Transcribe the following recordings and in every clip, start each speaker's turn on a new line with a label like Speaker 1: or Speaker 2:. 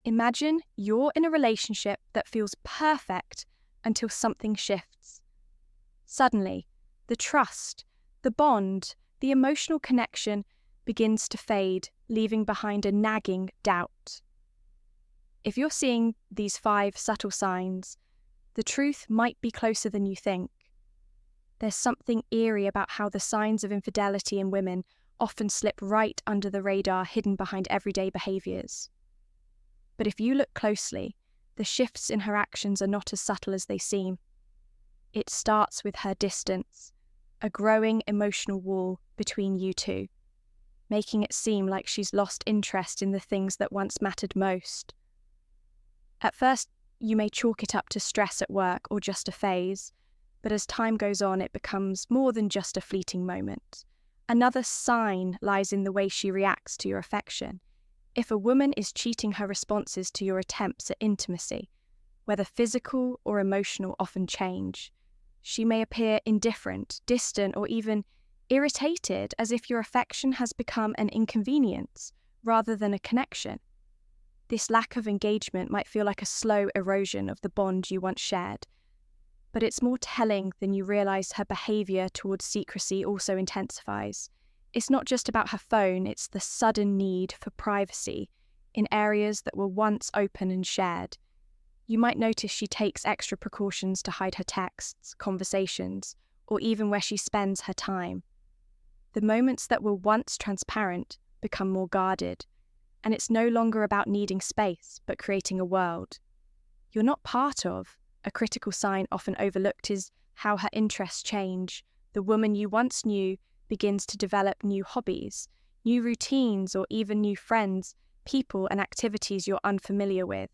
Speaker 1: Imagine you're in a relationship that feels perfect until something shifts. Suddenly, the trust, the bond, the emotional connection begins to fade, leaving behind a nagging doubt. If you're seeing these 5 subtle signs, the truth might be closer than you think. There's something eerie about how the signs of infidelity in women often slip right under the radar, hidden behind everyday behaviours. But if you look closely, the shifts in her actions are not as subtle as they seem. It starts with her distance, a growing emotional wall between you two, making it seem like she's lost interest in the things that once mattered most. At first, you may chalk it up to stress at work or just a phase, but as time goes on, it becomes more than just a fleeting moment. Another sign lies in the way she reacts to your affection. If a woman is cheating, her responses to your attempts at intimacy, whether physical or emotional, often change. She may appear indifferent, distant, or even irritated, as if your affection has become an inconvenience rather than a connection. This lack of engagement might feel like a slow erosion of the bond you once shared, but it's more telling than you realize. Her behavior towards secrecy also intensifies. It's not just about her phone, it's the sudden need for privacy in areas that were once open and shared. You might notice she takes extra precautions to hide her texts, conversations, or even where she spends her time. The moments that were once transparent become more guarded, and it's no longer about needing space, but creating a world you're not part of. A critical sign often overlooked is how her interests change. The woman you once knew begins to develop new hobbies, new routines, or even new friends, people, and activities you're unfamiliar with.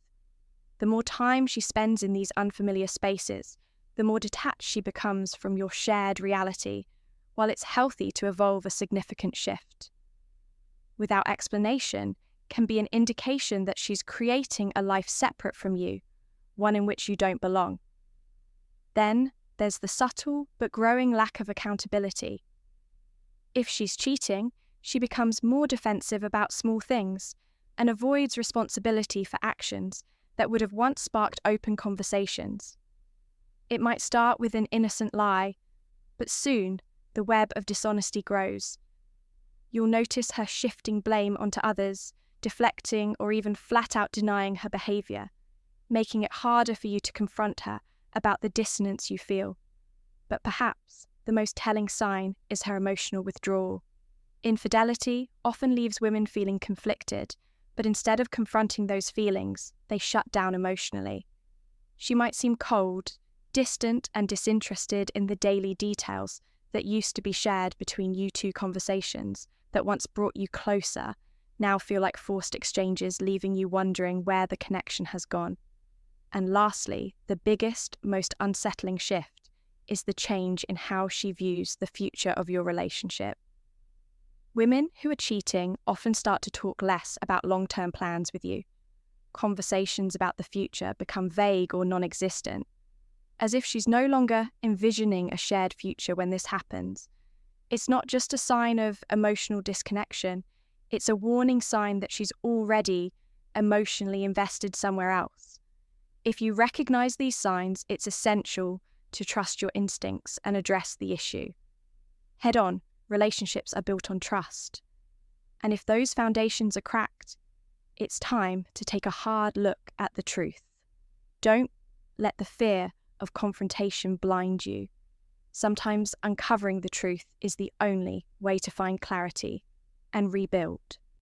Speaker 1: The more time she spends in these unfamiliar spaces, the more detached she becomes from your shared reality, while it's healthy to evolve a significant shift. Without explanation, can be an indication that she's creating a life separate from you, one in which you don't belong. Then there's the subtle but growing lack of accountability. If she's cheating, she becomes more defensive about small things and avoids responsibility for actions that would have once sparked open conversations. It might start with an innocent lie, but soon the web of dishonesty grows. You'll notice her shifting blame onto others, deflecting or even flat out denying her behavior, making it harder for you to confront her about the dissonance you feel. But perhaps the most telling sign is her emotional withdrawal. Infidelity often leaves women feeling conflicted, but instead of confronting those feelings, they shut down emotionally. She might seem cold, distant, and disinterested in the daily details that used to be shared between you two. Conversations that once brought you closer now feel like forced exchanges, leaving you wondering where the connection has gone. And lastly, the biggest, most unsettling shift is the change in how she views the future of your relationship. Women who are cheating often start to talk less about long-term plans with you. Conversations about the future become vague or non-existent, as if she's no longer envisioning a shared future when this happens. It's not just a sign of emotional disconnection, it's a warning sign that she's already emotionally invested somewhere else. If you recognize these signs, it's essential to trust your instincts and address the issue. Head on, relationships are built on trust. And if those foundations are cracked, it's time to take a hard look at the truth. Don't let the fear of confrontation blind you. Sometimes uncovering the truth is the only way to find clarity and rebuild.